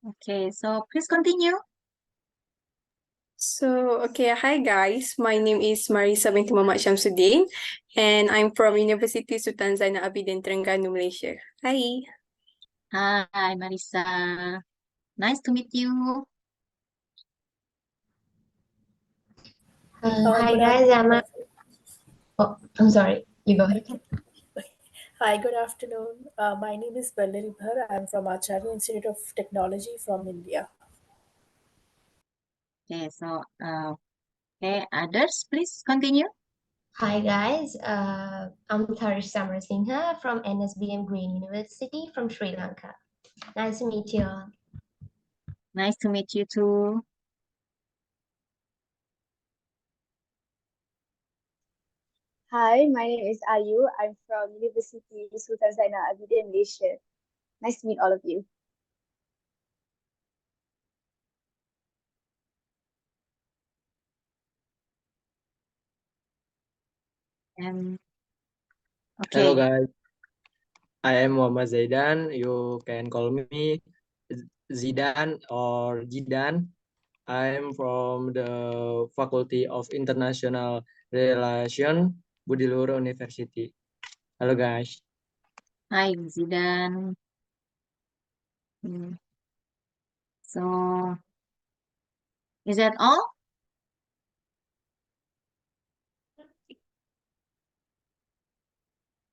Okay, so please continue. Hi guys, my name is Marisa binti Muhammad Syamsuddin and I'm from University Sultan Zainal Abidin, Terengganu, Malaysia. Hi. Hi, Marisa. Nice to meet you. Hi Good guys, afternoon. I'm sorry. You go ahead. Hi, good afternoon. My name is Vallari Bhar. I'm from Acharya Institute of Technology from India. Okay, so okay, others, please continue. Hi guys, I'm Tharish Samarasinghe from NSBM Green University from Sri Lanka. Nice to meet you all. Nice to meet you too. Hi, my name is Ayu. I'm from University Sultan Zainal Abidin, Malaysia. Nice to meet all of you. And Hello okay, guys, I am Muhammad Zaidan. You can call me Zidan or Jidan. I am from the Faculty of International Relations, Budiluhur University. Hello guys. hi, Zidan. So, is that all?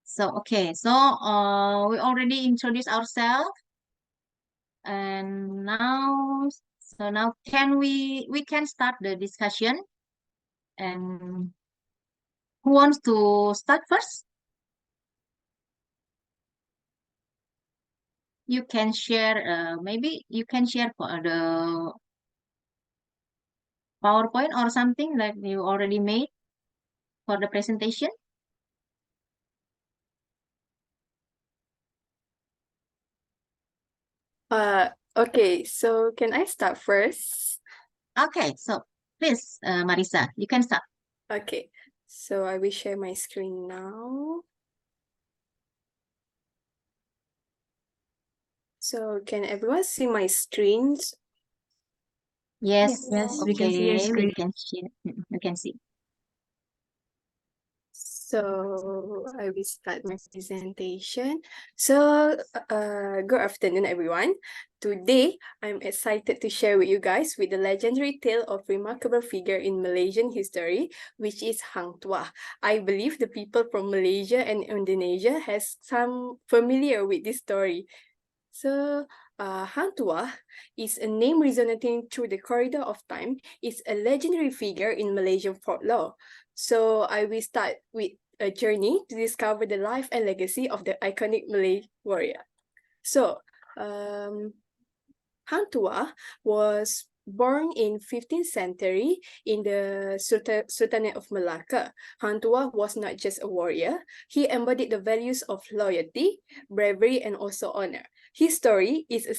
So, okay, so we already introduced ourselves, and now we can start the discussion. And who wants to start first? You can share, maybe you can share the PowerPoint or something like you already made for the presentation. Okay, so can I start first? Okay, so please, Marisa, you can start. Okay, so I will share my screen now. So can everyone see my screens? Yes, Yes, we can see your okay, screen. we can share. We can see. So I will start my presentation. So good afternoon, everyone. Today, I'm excited to share with you guys with the legendary tale of remarkable figure in Malaysian history, which is Hang Tuah. I believe the people from Malaysia and Indonesia has some familiar with this story. So, Hang Tuah is a name resonating through the corridor of time. It's a legendary figure in Malaysian folklore. So, I will start with a journey to discover the life and legacy of the iconic Malay warrior. So, Hang Tuah was born in 15th century in the Sultanate of Malacca. Hang Tuah was not just a warrior, he embodied the values of loyalty, bravery, and also honor. His story is a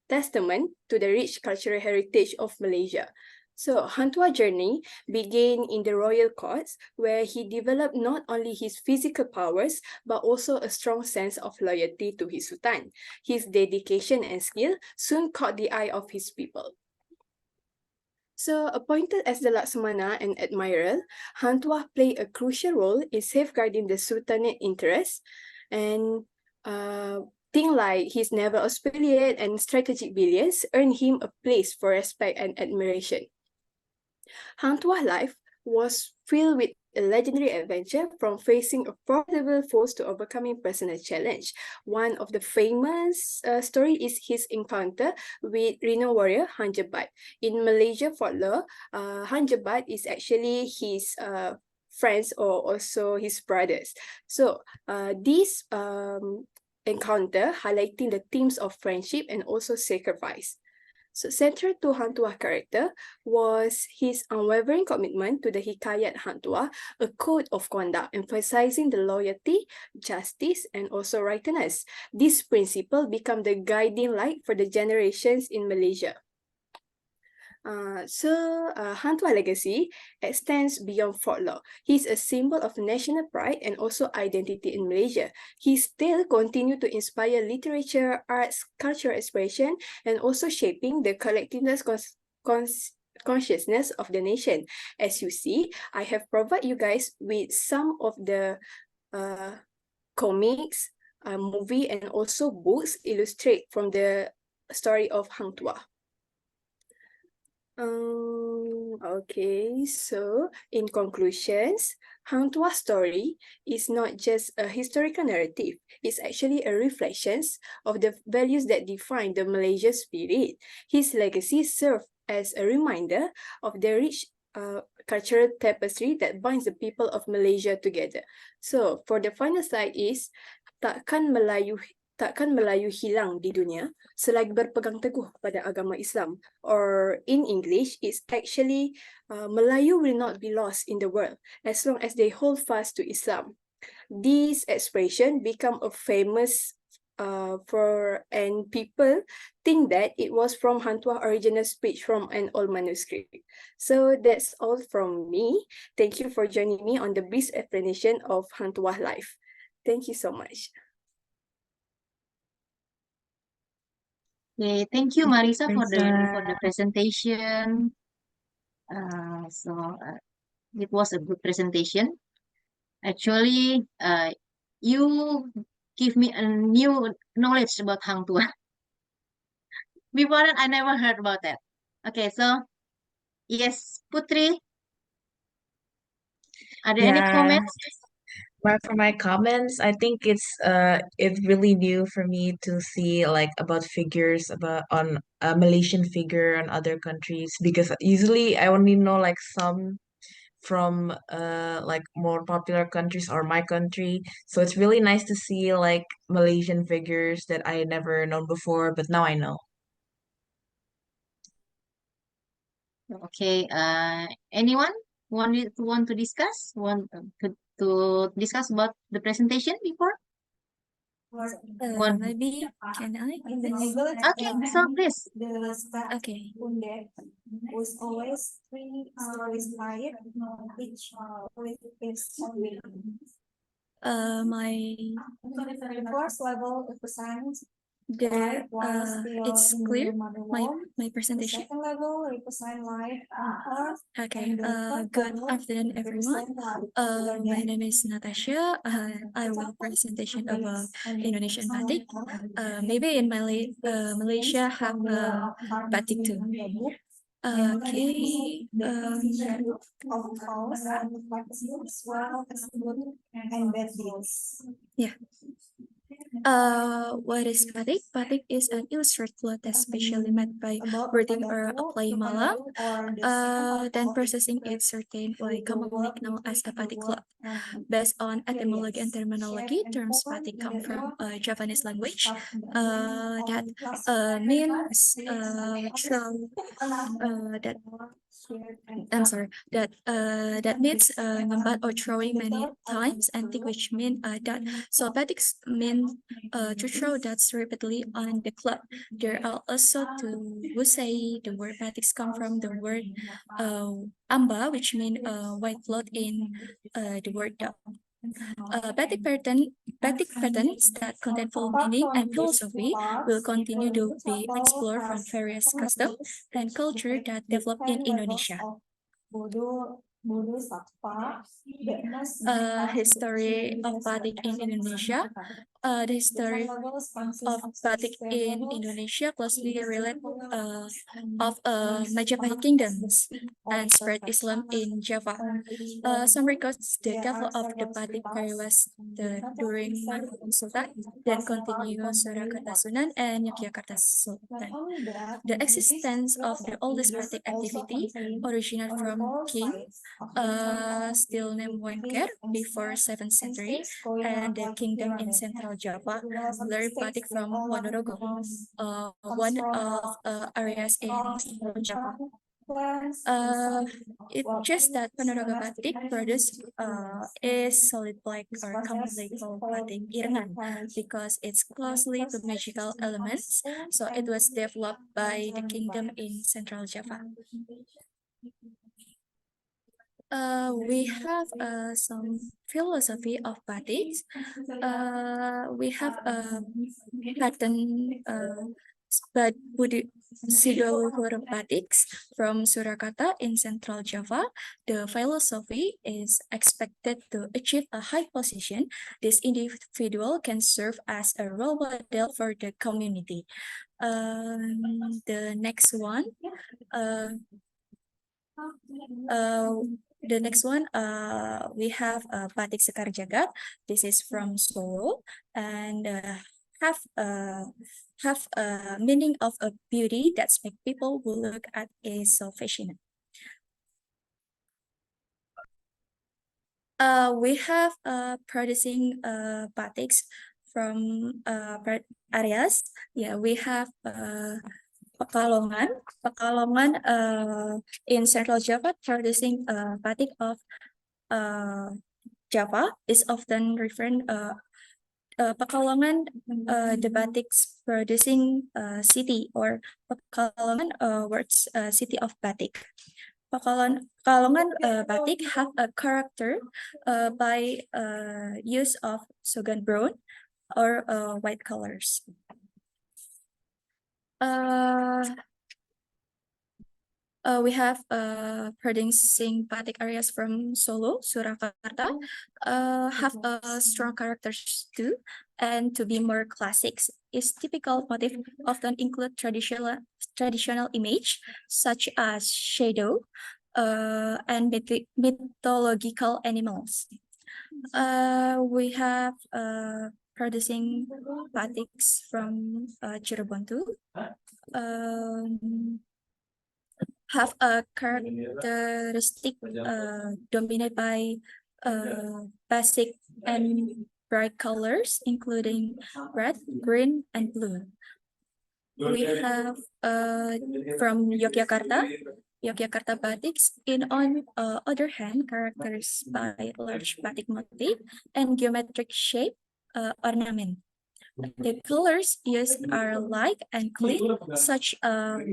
testament to the rich cultural heritage of Malaysia. So, Hang Tuah's journey began in the royal courts, where he developed not only his physical powers, but also a strong sense of loyalty to his sultan. His dedication and skill soon caught the eye of his people. So, appointed as the Laksamana and Admiral, Hang Tuah played a crucial role in safeguarding the Sultanate interests, and things like his naval exploit and strategic brilliance earned him a place for respect and admiration. Hang Tuah's life was filled with a legendary adventure, from facing a formidable foes to overcoming personal challenge. One of the famous story is his encounter with renowned warrior Han Jebat. In Malaysia folklore, Han Jebat is actually his friends or also his brothers. So this encounter highlighting the themes of friendship and also sacrifice. So central to Hang Tuah's character was his unwavering commitment to the Hikayat Hang Tuah, a code of conduct emphasizing the loyalty, justice, and also rightness. This principle became the guiding light for the generations in Malaysia. Hang Tuah legacy extends beyond folklore. He's a symbol of national pride and also identity in Malaysia. He still continues to inspire literature, arts, cultural expression, and also shaping the collectiveness consciousness of the nation. As you see, I have provided you guys with some of the comics, movie, and also books illustrate from the story of Hang Tuah. Okay, so in conclusions, Hang Tuah's story is not just a historical narrative, it's actually a reflection of the values that define the Malaysia spirit. His legacy serves as a reminder of the rich cultural tapestry that binds the people of Malaysia together. So for the final slide is, takkan Melayu hilang di dunia selagi berpegang teguh pada agama Islam. Or in English, it's actually Melayu will not be lost in the world as long as they hold fast to Islam. This expression become a famous and people think that it was from Hang Tuah original speech from an old manuscript. So that's all from me. Thank you for joining me on the brief explanation of Hang Tuah life. Thank you so much. Okay, thank you, Marisa, for the presentation. It was a good presentation. Actually, you give me a new knowledge about Hang Tuah. Before that, I never heard about that. Okay, so yes, Putri, are there any comments? But for my comments, I think it's really new for me to see like about figures about on a Malaysian figure on other countries, because usually I only know like some from like more popular countries or my country. So it's really nice to see like Malaysian figures that I never known before, but now I know. Okay, anyone want to discuss? To discuss about the presentation before? Maybe can I? Okay, so please. Okay. Was always three stories higher, each with its own meaning. My The first level represents there it's clear my the presentation. second level represents life on earth. Okay, and the third good level afternoon everyone. represents life. My name is Natasha. I will presentation about Indonesian batik. Maybe in Malaysia have batik too. Okay. Of course, and the practices as well as good and bad deeds. Yeah. What is batik? Batik is an illustrated cloth that's specially made by wording or applying malam. Then processing it certain way commonly known as a batik cloth. Based on etymology and terminology, terms batik come from Javanese language that means that I'm sorry that means ngembat or throwing many times, and thick, which mean that so batiks mean to throw that's repeatedly on the cloth. There are also two who say the word batiks come from the word amba, which mean white cloth in the word dog. Batik patterns that contain full meaning and philosophy will continue to be explored from various customs and culture that develop in Indonesia. History of batik in Indonesia. The history of batik in Indonesia closely relate of Majapahit kingdoms and spread Islam in Java. Some records the development of the batik was during Sultan, then continue Surakarta Sunan and Yogyakarta Sultan. The existence of the oldest batik activity originated from King still named Wengker before 7th century, and the kingdom in central Java learned batik from Ponorogo, one of areas in central Java. It's just that Ponorogo batik produced is solid black or commonly called batik irengan because it's closely to magical elements. So it was developed by the kingdom in Central Java. We have some philosophy of batiks. We have a pattern but Budi Sidoluhur batiks from Surakarta in Central Java. The philosophy is expected to achieve a high position. This individual can serve as a role model for the community. The next one. The next one, we have Batik Sekar Jagat. This is from Solo and have a meaning of a beauty that's make people who look at is so fashionable. We have producing batiks from areas. Yeah, we have Pekalongan. Pekalongan in Central Java producing batik of Java is often referred Pekalongan, the batiks producing city or Pekalongan words city of batik. Pekalongan batik have a character by use of Sogan brown or white colors. We have producing batik areas from Solo, Surakarta, have strong characters too, and to be more classics. Its typical motif often include traditional image such as shadow and mythological animals. We have producing batiks from Cirebon too. Have a characteristic dominated by basic and bright colors, including red, green, and blue. We have from Yogyakarta, Yogyakarta batiks. On other hand, characterized by large batik motif and geometric shape ornament. The colors used are light and clean, such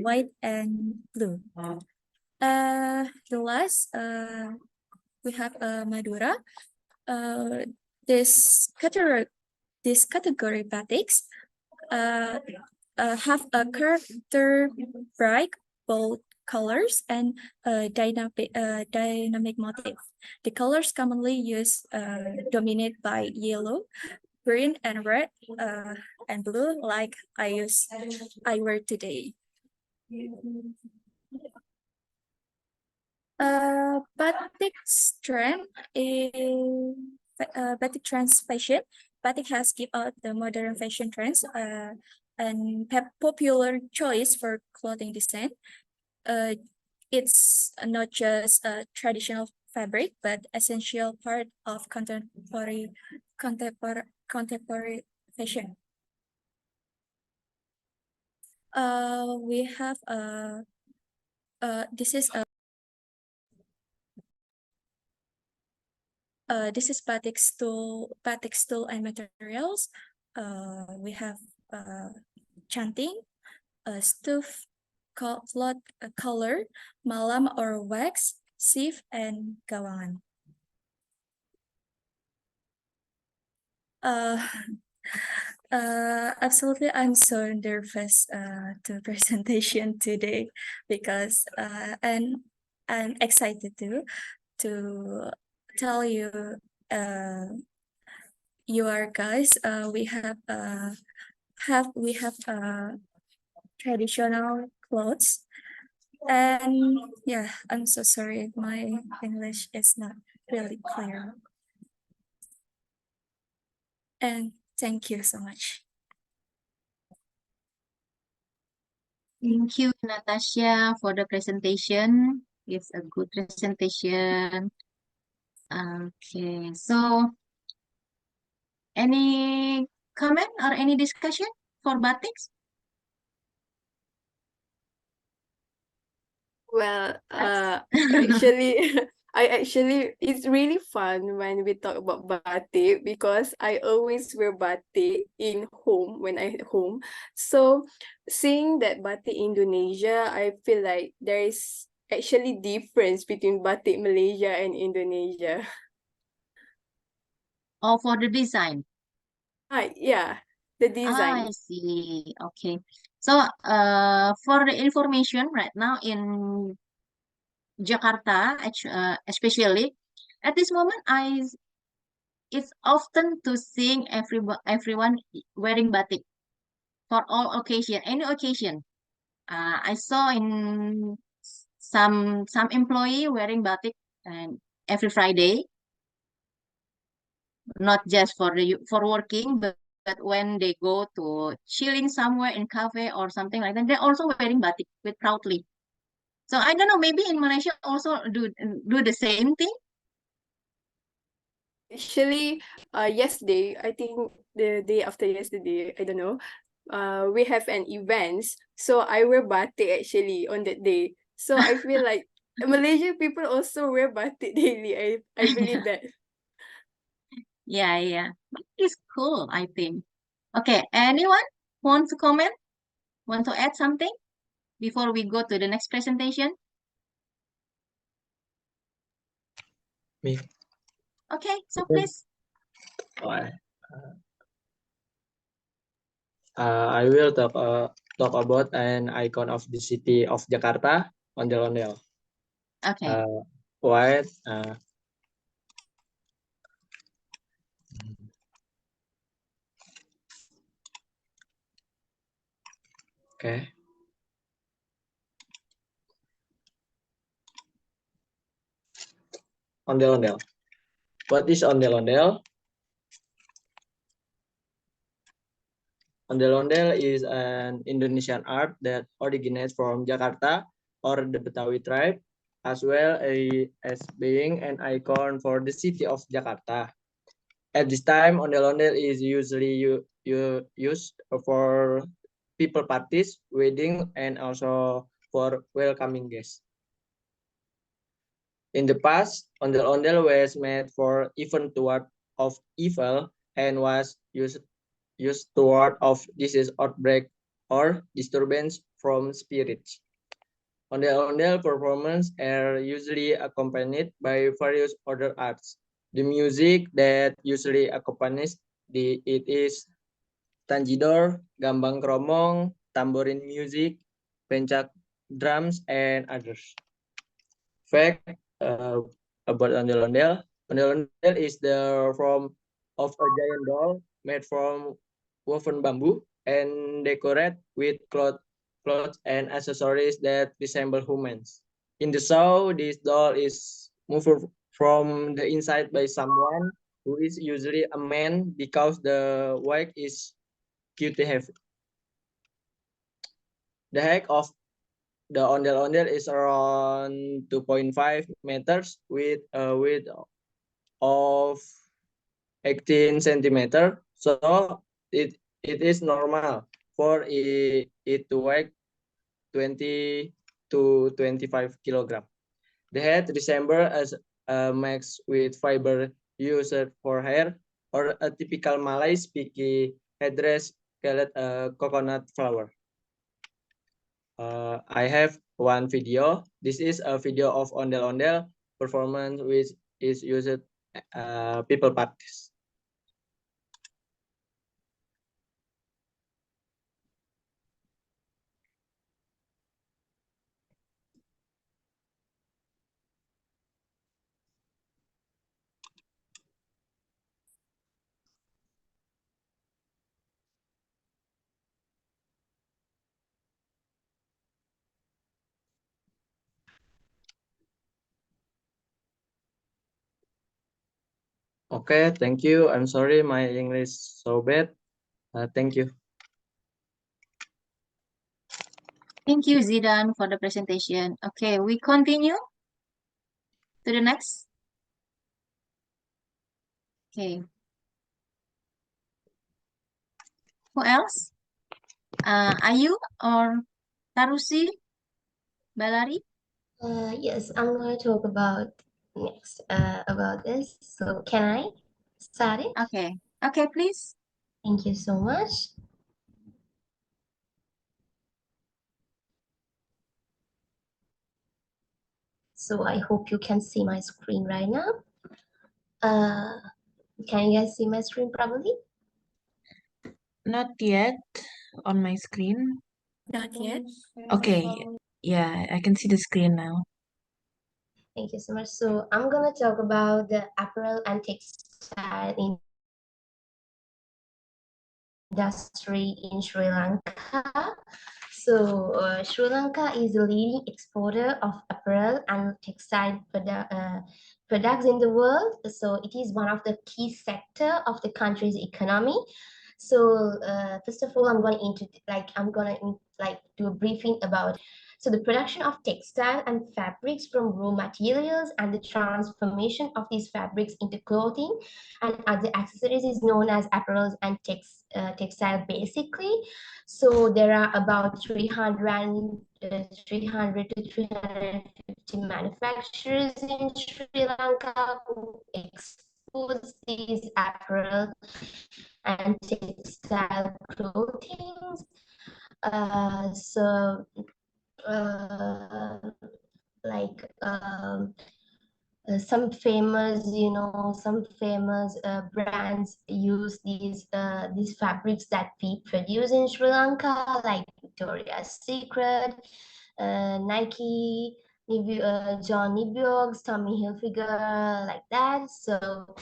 white and blue. The last, we have Madura. This category batiks have a character bright, bold colors and dynamic motif. The colors commonly used dominated by yellow, green, and red, and blue, like I wear today. Batik trend is batik trends fashion. Batik has give out the modern fashion trends and popular choice for clothing design. It's not just a traditional fabric, but essential part of contemporary fashion. We have this is this is batik stool and materials. We have chanting, stuff, cloth color, malam or wax, sieve, and gawangan. Absolutely, I'm so nervous to presentation today because and I'm excited to tell you guys we have traditional clothes, and yeah, I'm so sorry if my English is not really clear, and thank you so much. Thank you, Natasha, for the presentation. It's a good presentation. Okay, so any comment or any discussion? 4 batiks? Well, That's actually, it's really fun when we talk about batik because I always wear batik in home when I at home. So, seeing that batik Indonesia, I feel like there is actually difference between batik Malaysia and Indonesia. all for the design. Yeah, the I design. see. Okay. So, for the information right now in Jakarta, especially at this moment, it's often to seeing everyone wearing batik for all occasion, any occasion. I saw in some employee wearing batik and every Friday, not just for working, but when they go to chilling somewhere in cafe or something like that, they're also wearing batik with proudly. So I don't know, maybe in Malaysia also do the same thing. Actually, yesterday, I think the day after yesterday, I don't know, we have an event. So I wear batik actually on that day. So I feel like Malaysian people also wear batik daily. I believe that. Yeah, yeah. But it's cool, I think. Okay, anyone want to comment? Want to add something before we go to the next presentation? Me. Okay, so Okay. please. Uh, I will talk about an icon of the city of Jakarta, ondel-ondel. Okay. White. Okay. Ondel-ondel. What is ondel-ondel? Ondel-ondel is an Indonesian art that originates from Jakarta or the Betawi tribe, as well as being an icon for the city of Jakarta. At this time, ondel-ondel is usually used for people parties, wedding, and also for welcoming guests. In the past, ondel-ondel was made for event toward of evil and was used toward of disease outbreak or disturbance from spirits. Ondel-ondel performances are usually accompanied by various other arts. The music that usually accompanies it is tanjidor, gambang kromong, tamborin music, pencak drums, and others. Fact about ondel-ondel. Ondel-ondel is the form of a giant doll made from woven bamboo and decorated with clothes and accessories that resemble humans. In the show, this doll is moved from the inside by someone who is usually a man because the weight is cute heavy. The height of the ondel-ondel is around 2.5 meters with a width of 18 centimeter. So it is normal for it to weigh 20 to 25 kilogram. The head resembles as a max with fiber used for hair or a typical Malay speaking headdress called a coconut flower. I have one video. This is a video of ondel-ondel performance which is used people practice. Okay, thank you. I'm sorry my English so bad. Thank you. Thank you, Zidan, for the presentation. Okay, we continue to the next. Okay. Who else? Ayu or Tarusi? Balari? Yes, I'm going to talk about next about this. So can I start it? Okay. Okay, please. Thank you so much. So I hope you can see my screen right now. Can you guys see my screen properly? Not yet on my screen. Not yet. Okay, yeah, I can see the screen now. Thank you so much. So I'm gonna talk about the apparel and textile industry in Sri Lanka. So Sri Lanka is the leading exporter of apparel and textile products in the world. So it is one of the key sector of the country's economy. So first of all, I'm gonna do a briefing about. So the production of textile and fabrics from raw materials and the transformation of these fabrics into clothing and other accessories is known as apparels and textile basically. So there are about 300 to 350 manufacturers in Sri Lanka who export these apparel and textile clothing. So uh, like some famous brands use these fabrics that we produce in Sri Lanka, like Victoria's Secret, Nike, John Nibiogs, Tommy Hilfiger, like that. So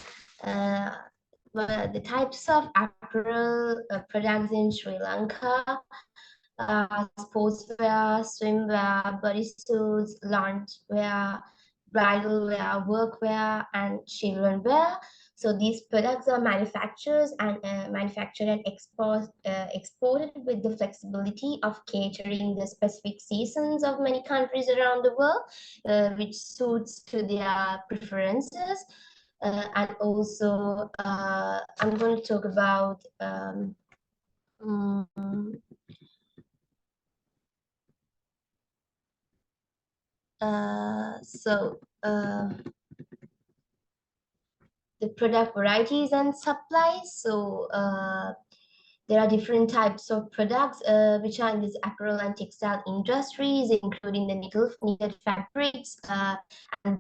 the types of apparel products in Sri Lanka, sportswear, swimwear, bodysuits, loungewear, bridal wear, workwear, and children wear. So these products are manufactured and exported with the flexibility of catering the specific seasons of many countries around the world, which suits to their preferences. And also, I'm going to talk about mm, the product varieties and supplies. So there are different types of products which are in this apparel and textile industries, including the knitted fabrics and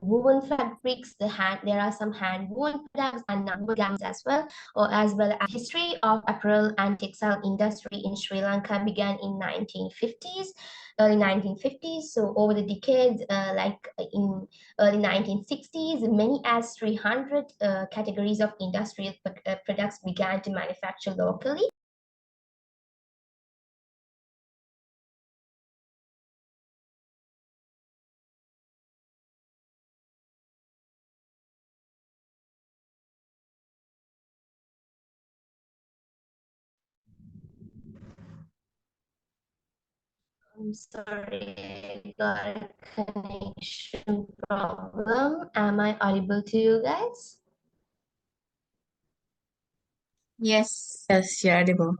woven fabrics. There are some hand woven products and non-woven garments as well, or as well as history of apparel and textile industry in Sri Lanka began in 1950s, early 1950s. So over the decades, in early 1960s, many as 300 categories of industrial products began to manufacture locally. I'm sorry, I got a connection problem. Am I audible to you guys? Yes. Yes, you're audible.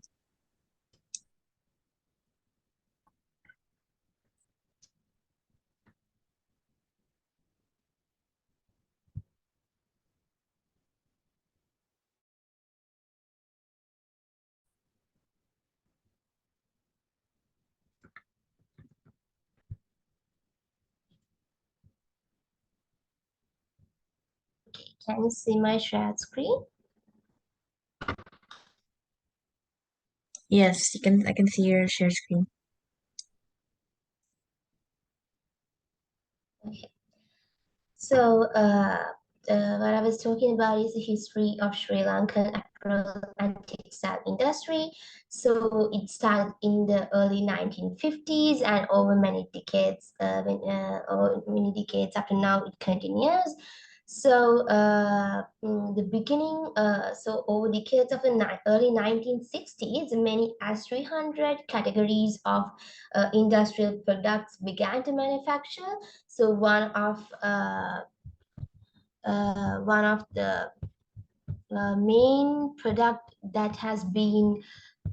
Can you see my shared screen? Yes, you can. I can see your share screen. Okay. So what I was talking about is the history of Sri Lankan apparel and textile industry. So it started in the early 1950s and over many decades, after now it continues. So the beginning, so over decades of the early 1960s, many as 300 categories of industrial products began to manufacture. So one of the main product that has been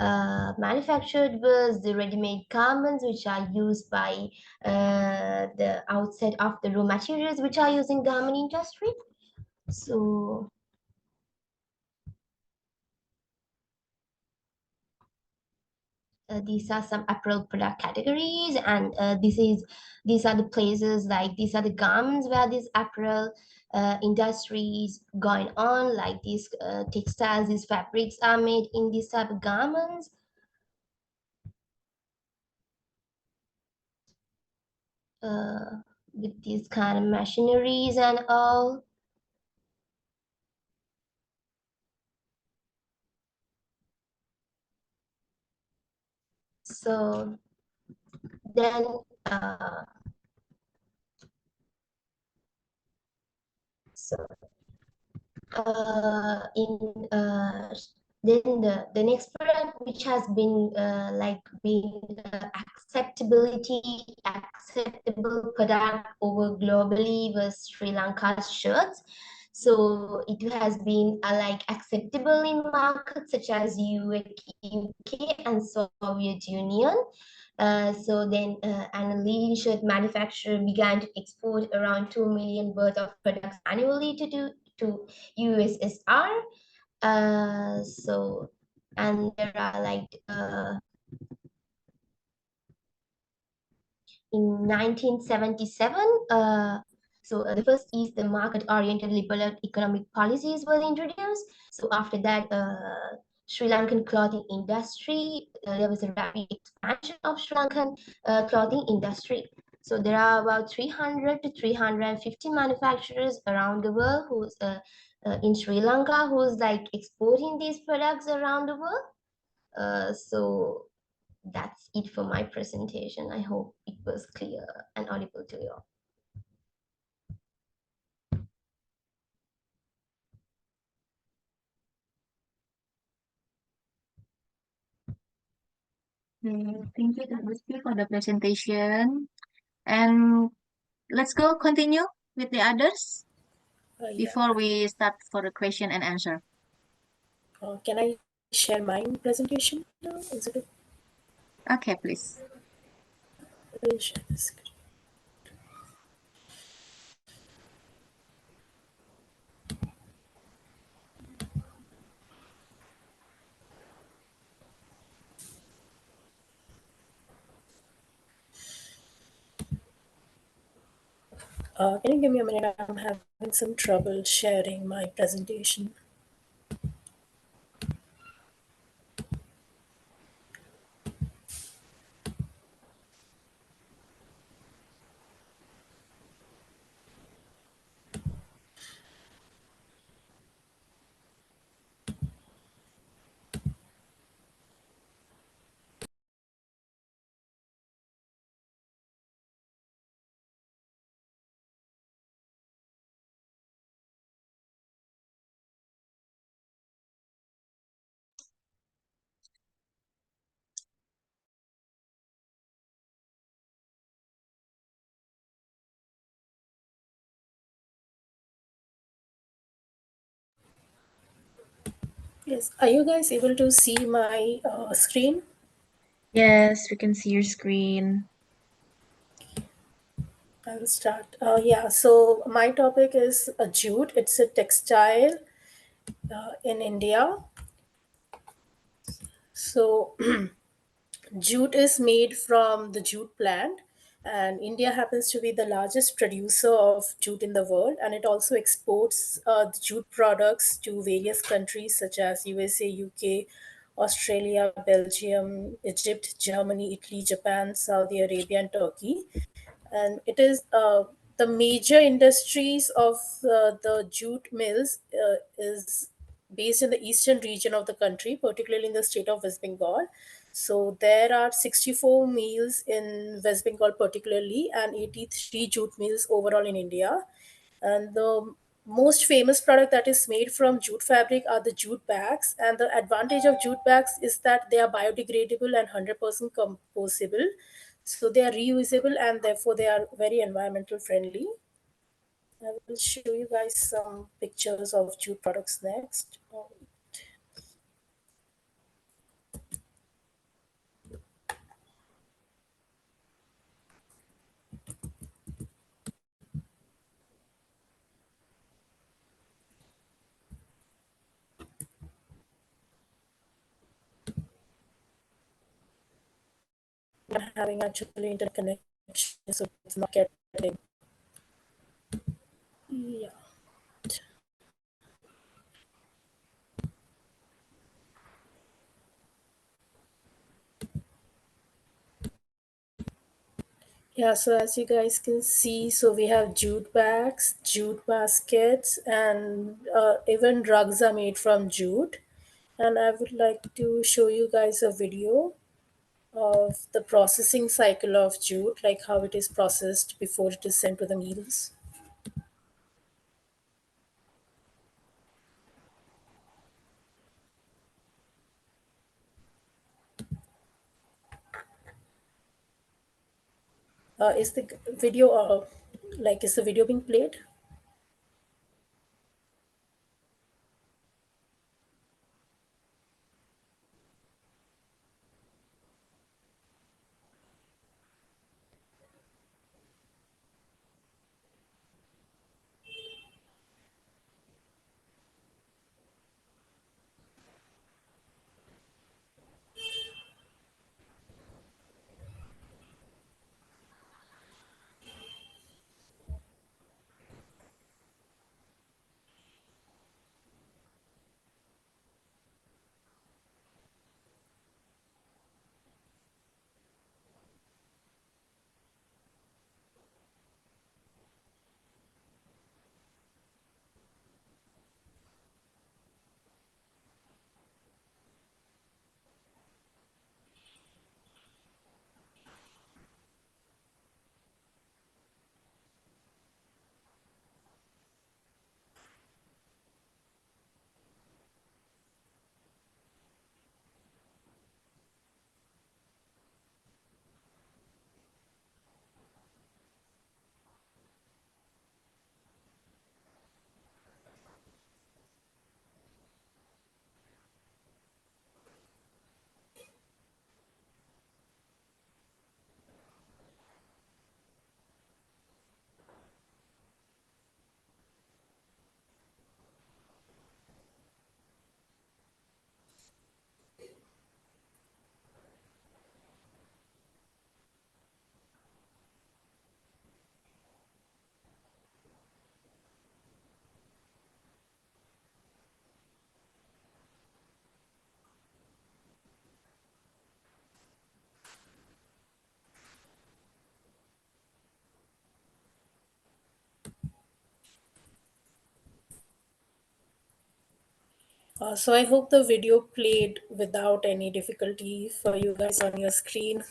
manufactured was the ready-made garments, which are used by the outset of the raw materials which are used in garment industry. So these are some apparel product categories, and these are the places, like these are the garments where this apparel industries going on, like these textiles, these fabrics are made in these type of garments. With these kind of machineries and all. So then in then the next product which has been acceptable product over globally was Sri Lanka's shirts. So it has been like acceptable in markets such as UK and Soviet Union. So then and a leading shirt manufacturer began to export around 2 million worth of products annually to USSR. So and there are like in 1977, the first is the market-oriented liberal economic policies were introduced. So after that, Sri Lankan clothing industry, there was a rapid expansion of Sri Lankan clothing industry. So there are about 300 to 350 manufacturers around the world who's in Sri Lanka who's like exporting these products around the world. So that's it for my presentation. I hope it was clear and audible to you all. Thank you, Kak Gusti, for the presentation. And let's continue with the others Yeah. before we start for the question and answer. Can I share my presentation now? Is it Okay, please. I will share the screen. Can you give me a minute? I'm having some trouble sharing my presentation. Yes, are you guys able to see my screen? Yes, we can see your screen. I will start. Yeah, so my topic is jute. It's a textile in India. So jute is made from the jute plant, and India happens to be the largest producer of jute in the world, and it also exports the jute products to various countries such as USA, UK, Australia, Belgium, Egypt, Germany, Italy, Japan, Saudi Arabia, and Turkey. And it is the major industries of the jute mills is based in the eastern region of the country, particularly in the state of West Bengal. So there are 64 mills in West Bengal particularly, and 83 jute mills overall in India. And the most famous product that is made from jute fabric are the jute bags. And the advantage of jute bags is that they are biodegradable and 100% compostable. So they are reusable and therefore they are very environmental friendly. I will show you guys some pictures of jute products next. having actually internet connection, so it's not getting. Yeah. Yeah, so as you guys can see, so we have jute bags, jute baskets, and even rugs are made from jute. And I would like to show you guys a video of the processing cycle of jute, like how it is processed before it is sent to the mills. Is the video, is the video being played? So I hope the video played without any difficulty for you guys on your screen.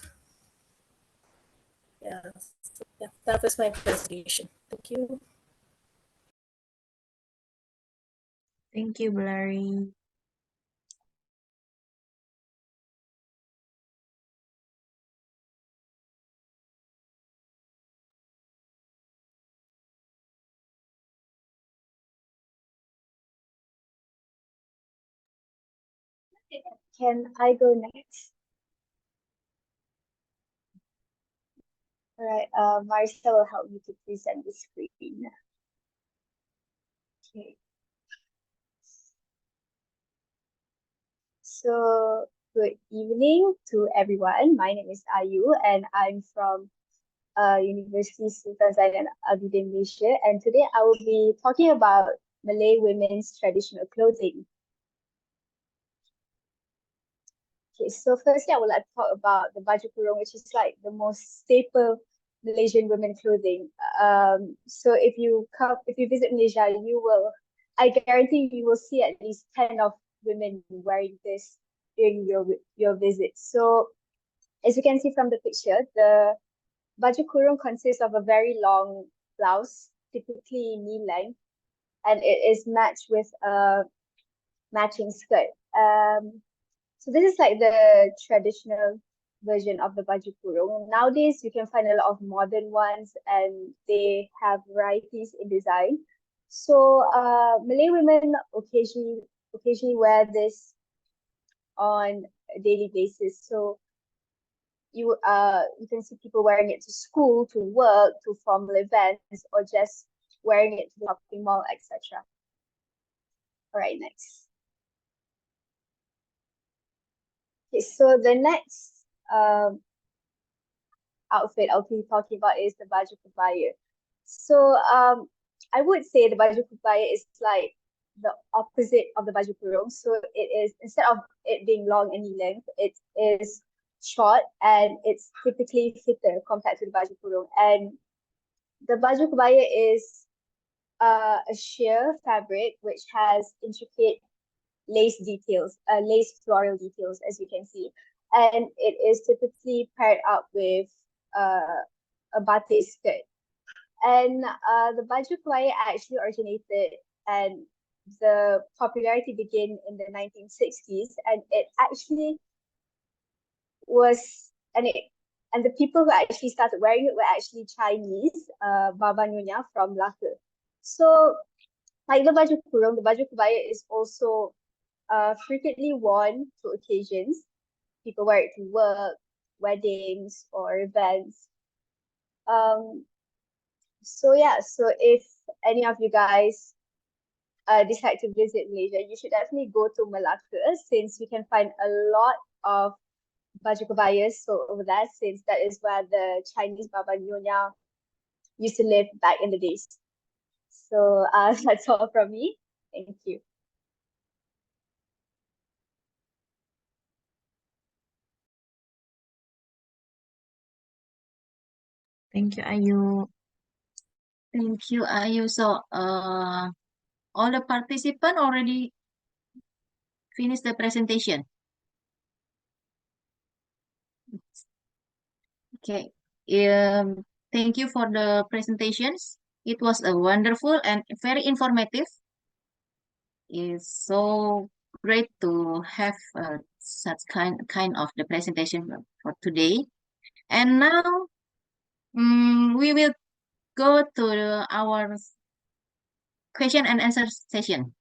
Yeah, so yeah, that was my presentation. Thank you. Thank you, Blurry. Can I go next? All right, Marissa will help me to present the screen. Okay. So, good evening to everyone. My name is Ayu, and I'm from University Sultan Zaidan Abidin, Malaysia. And today I will be talking about Malay women's traditional clothing. Okay, so firstly, I would like to talk about the baju kurung, which is like the most staple Malaysian women clothing. So if you visit Malaysia, I guarantee you will see at least 10 of women wearing this during your visit. So as you can see from the picture, the baju kurung consists of a very long blouse, typically knee length, and it is matched with a matching skirt. So this is like the traditional version of the baju kurung. Nowadays, you can find a lot of modern ones, and they have varieties in design. So Malay women occasionally wear this on a daily basis. So you can see people wearing it to school, to work, to formal events, or just wearing it to the shopping mall, etc. All right, next. Okay, so the next outfit I'll be talking about is the baju kebaya. So I would say the baju kebaya is like the opposite of the baju kurung. So it is, instead of it being long and knee length, it is short and it's typically fitter compared to the baju kurung. And the baju kebaya is a sheer fabric which has intricate lace details, lace floral details, as you can see. And it is typically paired up with a batik skirt. And the baju kebaya actually originated, and the popularity began in the 1960s, and it actually was, and the people who actually started wearing it were actually Chinese, Baba Nyonya from Melaka. So, like the baju kurung, the baju kebaya is also frequently worn to occasions. People wear it to work, weddings, or events. So yeah, so if any of you guys decide to visit Malaysia, you should definitely go to Melaka, since you can find a lot of baju kebayas sold over there, since that is where the Chinese Baba Nyonya used to live back in the days. So that's all from me. Thank you. Thank you, Ayu. Thank you, Ayu. So, all the participants already finished the presentation. Okay. Thank you for the presentations. It was a wonderful and very informative. It's so great to have such kind of the presentation for today. And now we will go to our question and answer session.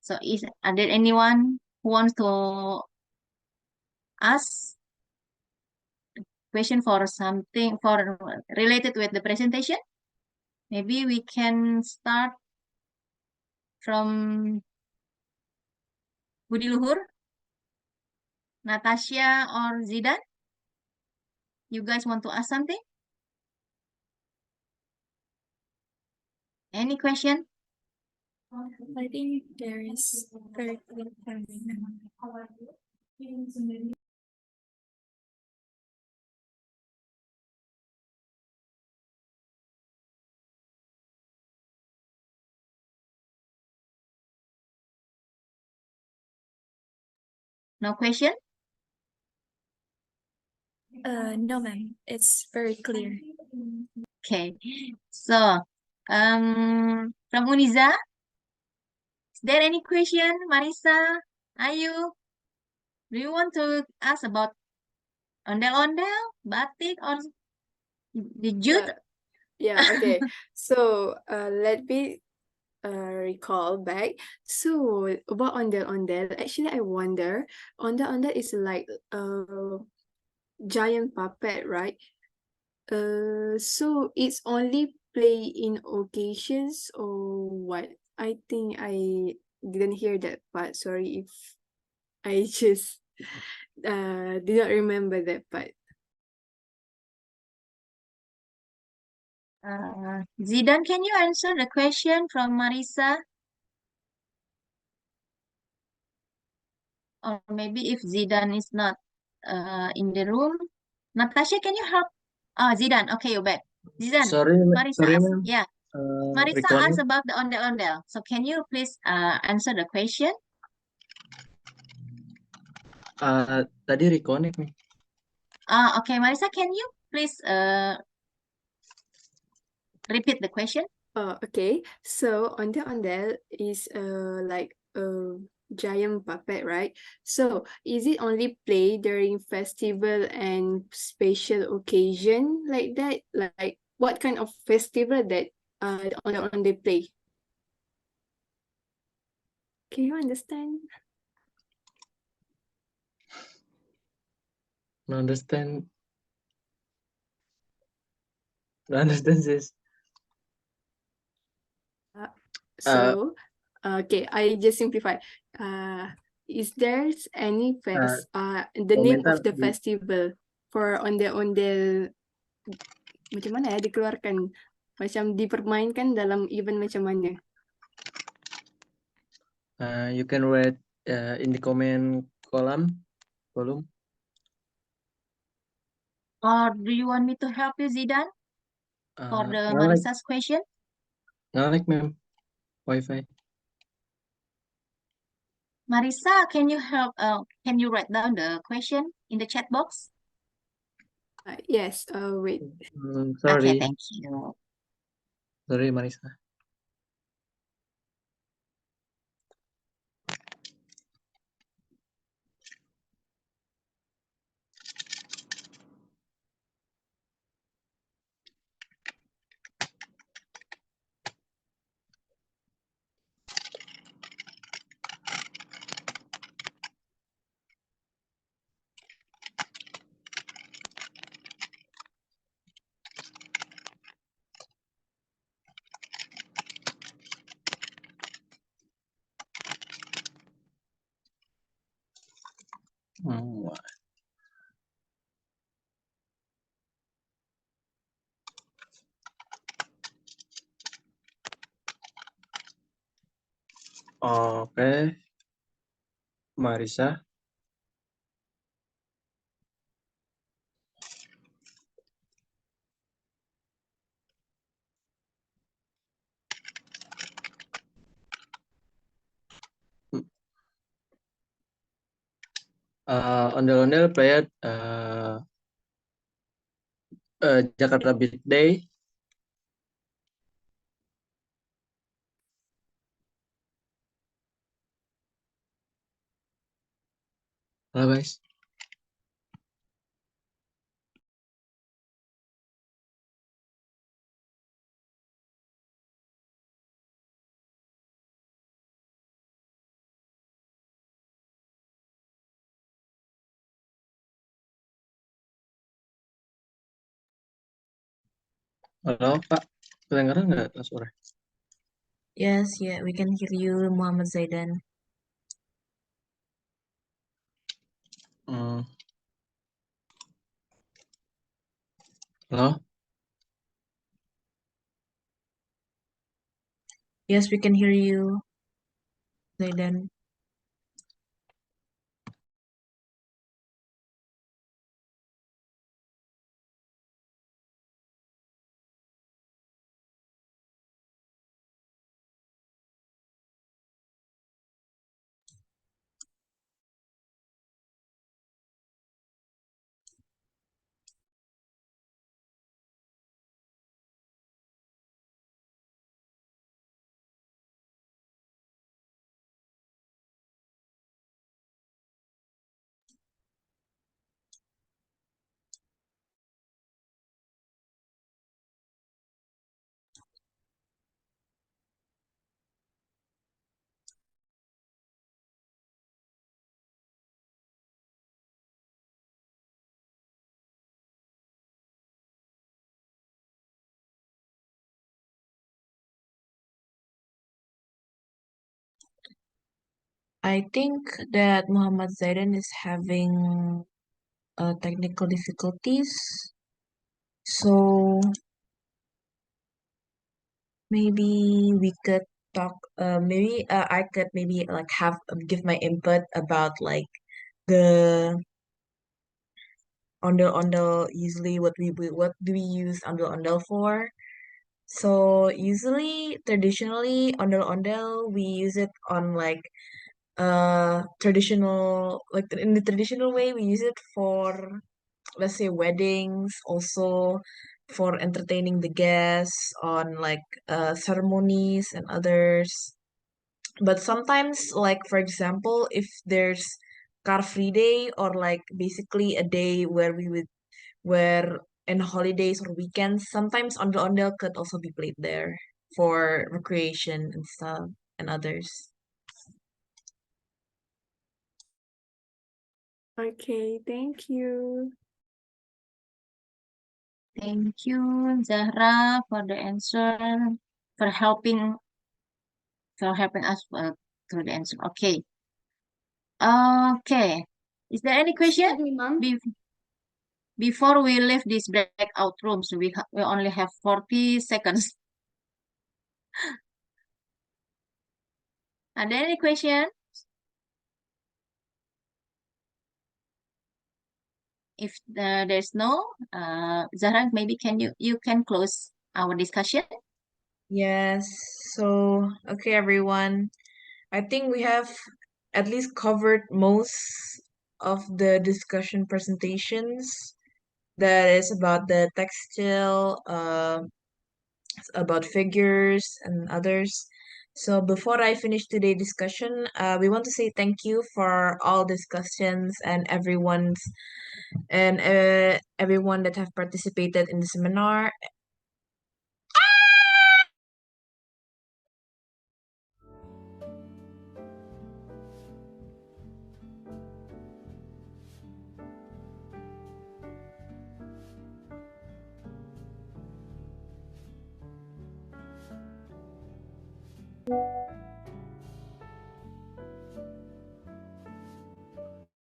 So are there anyone who wants to ask question for something for related with the presentation? Maybe we can start from Budi Luhur, Natasha, or Zidan. You guys want to ask something? Any question? I think there is very good timing. No question? No, ma'am. It's very clear. Okay. So, from Uniza, is there any question? Marisa, Ayu, do you want to ask about ondel-ondel, batik, or the jute? Yeah, okay. So let me recall back. So about ondel-ondel, actually I wonder, ondel-ondel is like a giant puppet, right? So it's only play in occasions or what? I think I didn't hear that part. Sorry if I just did not remember that part. Zidan, can you answer the question from Marisa? Or maybe if Zidan is not in the room, Natasha, can you help? Zidan, okay, you're back. Zidan, Sorry, Marisa sorry, asked, ma'am. yeah, Marisa Recording. asked about the ondel-ondel. So can you please answer the question? Tadi reconnect nih. Okay, Marisa, can you please repeat the question? Okay. So ondel-ondel is like a giant puppet, right? So is it only played during festival and special occasion like that? Like what kind of festival that ondel-ondel play? Can you understand? No understand. No understand this. So okay, I just simplify. Is there any the name of Komentar the di festival for ondel-ondel macam mana ya dikeluarkan, macam dipermainkan dalam event macam mana? You can write in the comment column. Or do you want me to help you, Zidan, for the Ngalek, Marisa's question? ma'am. Wi-Fi. Marisa, can you help? Can you write down the question in the chat box? Yes, wait. Okay, Sorry. thank you. Sorry, Marisa. Oke, Marisa. Ondel-ondel played Jakarta Beat Day. Halo guys. Halo Pak, kedengaran nggak suara? Yes, yeah, we can hear you, Muhammad Zaidan. Halo? Yes, we can hear you, Zaidan. I think that Muhammad Zaidan is having technical difficulties. So maybe we could talk, maybe I could maybe like give my input about like the ondel usually what do we use ondel for? So usually traditionally ondel we use it on like traditional like in the traditional way we use it for, let's say, weddings, also for entertaining the guests on like ceremonies and others. But sometimes, like for example, if there's car free day or like basically a day where we would where in holidays or weekends, sometimes ondel-ondel could also be played there for recreation and stuff and others. Okay, thank you. Thank you, Zahra, for the answer, for helping us through the answer. Okay. Okay. Is there any question? Excuse me, Mom. before we leave this breakout rooms, we only have 40 seconds. Are there any questions? If there's no, Zahra, maybe you can close our discussion. Yes. So, okay, everyone. I think we have at least covered most of the discussion presentations that is about the textile, about figures and others. So before I finish today's discussion, we want to say thank you for all discussions and everyone that have participated in the seminar.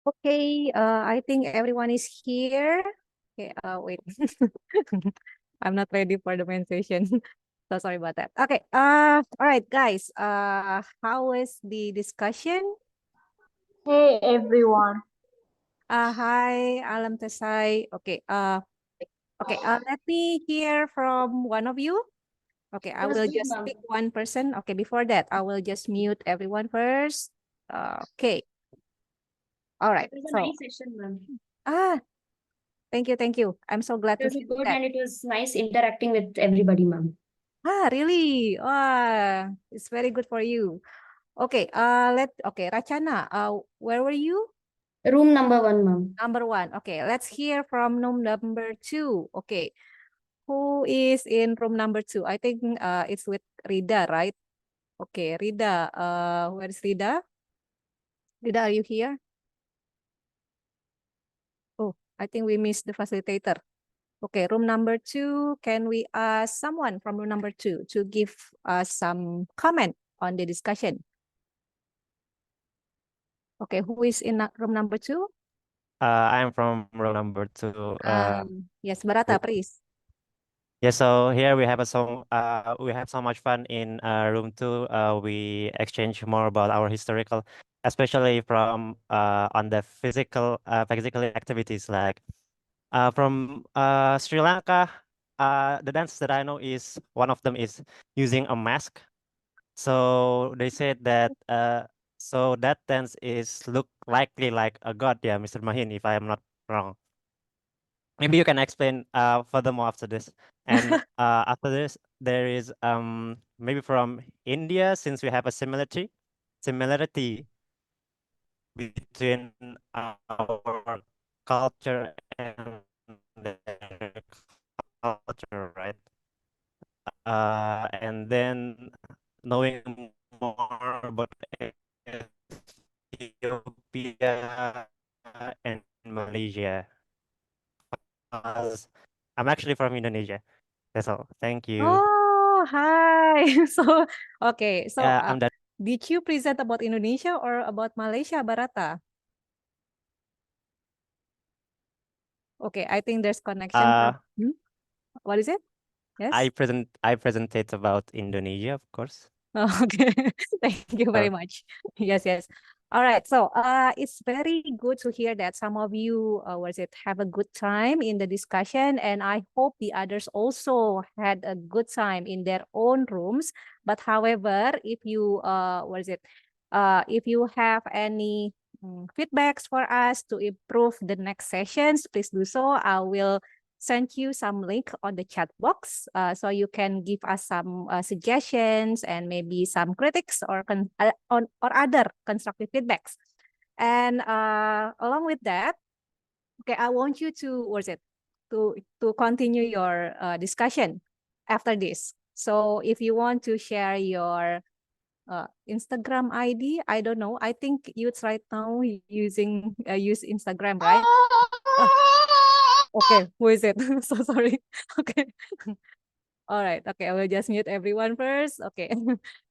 Okay, I think everyone is here. Okay, wait. I'm not ready for the main session. So sorry about that. Okay, all right, guys. How is the discussion? Hey everyone. Hi, Alam Tesai. Okay, let me hear from one of you. Okay, I will just pick one person. Okay, before that, I will just mute everyone first. Okay. All right. It was a So, nice session, ma'am. thank you, thank you. I'm so glad It to was hear good that. and it was nice interacting with everybody, ma'am. Really? It's very good for you. Okay, okay, Rachana, where were you? Room number 1, ma'am. Number 1. Okay, let's hear from room number 2. Okay, who is in room number 2? I think it's with Rida, right? Okay, Rida, where is Rida? Rida, are you here? Oh, I think we missed the facilitator. Okay, room number 2, can we ask someone from room number 2 to give us some comment on the discussion? Okay, who is in room number 2? I'm from room number 2. Yes, Barata, please. Yeah, so here we have we had so much fun in room 2. We exchange more about our historical, especially from on the physical activities like from Sri Lanka. The dance that I know is one of them is using a mask. So they said that so that dance is look likely like a god, yeah, Mr. Mahin, if I am not wrong. Maybe you can explain furthermore after this. And after this, there is maybe from India, since we have a similarity between our culture and their culture, right? And then knowing more about Ethiopia and Malaysia. I'm actually from Indonesia. That's all. Thank you. Oh, hi. So, okay. So, I'm done. did you present about Indonesia or about Malaysia, Barata? Okay, I think there's connection. What is it? Yes. I presented about Indonesia, of course. Okay, thank you very much. Yes, yes. All right. So, it's very good to hear that some of you, have a good time in the discussion, and I hope the others also had a good time in their own rooms. But however, if you, if you have any feedbacks for us to improve the next sessions, please do so. I will send you some link on the chat box so you can give us some suggestions and maybe some critics or other constructive feedbacks. And along with that, okay, I want you to to continue your discussion after this. So if you want to share your Instagram ID, I don't know. I think youths right now use Instagram, right? Okay, who is it? So sorry. Okay. All right. Okay, I will just mute everyone first. Okay.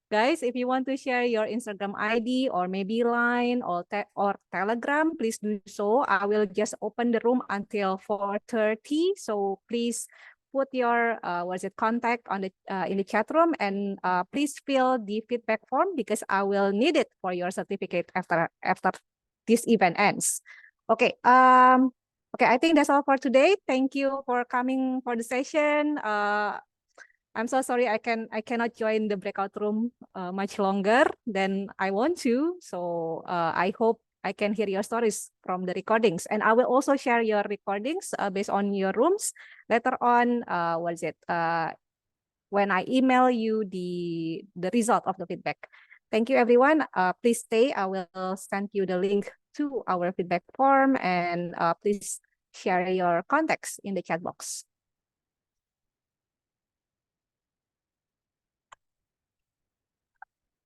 Guys, if you want to share your Instagram ID or maybe Line or Telegram, please do so. I will just open the room until 4:30. So please put your contact on the in the chat room, and please fill the feedback form because I will need it for your certificate after this event ends. Okay. Okay, I think that's all for today. Thank you for coming for the session. I'm so sorry I cannot join the breakout room much longer than I want to. So I hope I can hear your stories from the recordings, and I will also share your recordings based on your rooms later on. When I email you the result of the feedback. Thank you, everyone. Please stay. I will send you the link to our feedback form, and please share your contacts in the chat box.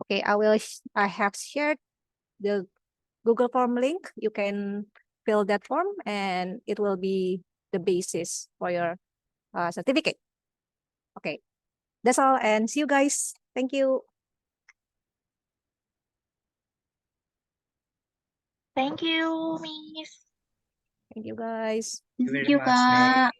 Okay, I have shared the Google form link. You can fill that form and it will be the basis for your certificate. Okay, that's all, and see you guys. Thank you. Thank you, Miss. Thank you, guys. Thank you, Kak.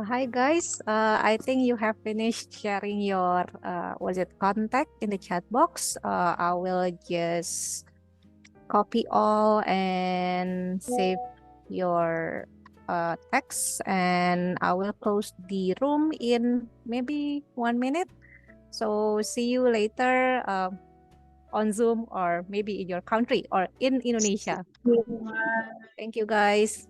Hi guys, I think you have finished sharing your was it contact in the chat box. I will just copy all and save your text, and I will close the room in maybe 1 minute. So see you later on Zoom or maybe in your country or in Indonesia. Thank you guys.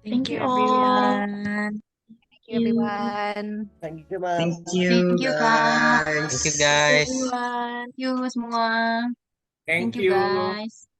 Thank you all. everyone. Thank you everyone. Thank you, Ma'am. Thank you, Thank you, Kak. guys. Thank you, guys. Thank you semua. Thank Thank you, you. guys.